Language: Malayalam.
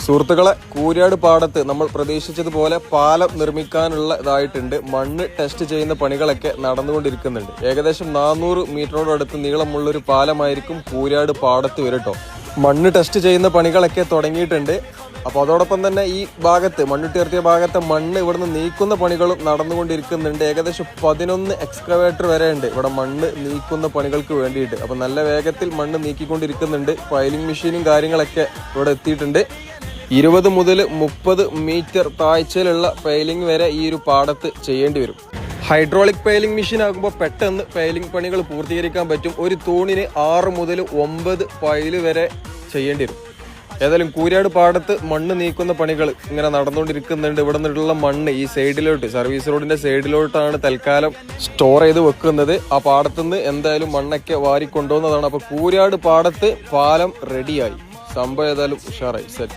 സുഹൃത്തുക്കളെ, കൂരിയാട് പാടത്ത് നമ്മൾ പ്രതീക്ഷിച്ചതുപോലെ പാലം നിർമ്മിക്കാനുള്ള ഇതായിട്ടുണ്ട്. മണ്ണ് ടെസ്റ്റ് ചെയ്യുന്ന പണികളൊക്കെ നടന്നുകൊണ്ടിരിക്കുന്നുണ്ട്. ഏകദേശം 400 മീറ്ററോടടുത്ത് നീളമുള്ളൊരു പാലമായിരിക്കും കൂരിയാട് പാടത്ത് വരട്ടോ. മണ്ണ് ടെസ്റ്റ് ചെയ്യുന്ന പണികളൊക്കെ തുടങ്ങിയിട്ടുണ്ട്. അപ്പോൾ അതോടൊപ്പം തന്നെ ഈ ഭാഗത്ത് മണ്ണിട്ടുയർത്തിയ ഭാഗത്തെ മണ്ണ് ഇവിടുന്ന് നീക്കുന്ന പണികളും നടന്നുകൊണ്ടിരിക്കുന്നുണ്ട്. ഏകദേശം 11 എക്സ്കവേറ്റർ വരെ ഉണ്ട് ഇവിടെ മണ്ണ് നീക്കുന്ന പണികൾക്ക് വേണ്ടിയിട്ട്. അപ്പോൾ നല്ല വേഗത്തിൽ മണ്ണ് നീക്കിക്കൊണ്ടിരിക്കുന്നുണ്ട്. ഫയലിംഗ് മെഷീനും കാര്യങ്ങളൊക്കെ ഇവിടെ എത്തിയിട്ടുണ്ട്. 20 മുതൽ 30 മീറ്റർ താഴ്ചയിലുള്ള ഫയലിംഗ് വരെ ഈ ഒരു പാടത്ത് ചെയ്യേണ്ടി വരും. ഹൈഡ്രോളിക് ഫയലിംഗ് മെഷീൻ ആകുമ്പോൾ പെട്ടെന്ന് ഫയലിംഗ് പണികൾ പൂർത്തീകരിക്കാൻ പറ്റും. ഒരു തൂണിന് 6 മുതൽ 9 ഫയല് വരെ ചെയ്യേണ്ടി വരും. ഏതായാലും കൂരിയാട് പാടത്ത് മണ്ണ് നീക്കുന്ന പണികൾ ഇങ്ങനെ നടന്നുകൊണ്ടിരിക്കുന്നുണ്ട്. ഇവിടെ നിന്നുള്ള മണ്ണ് ഈ സൈഡിലോട്ട്, സർവീസ് റോഡിന്റെ സൈഡിലോട്ടാണ് തൽക്കാലം സ്റ്റോർ ചെയ്ത് വെക്കുന്നത്. ആ പാടത്തുനിന്ന് എന്തായാലും മണ്ണൊക്കെ വാരിക്കൊണ്ടുപോകുന്നതാണ്. അപ്പൊ കൂരിയാട് പാടത്ത് പാലം റെഡിയായി. സംഭവം ഏതായാലും ഉഷാറായി. സെറ്റ്.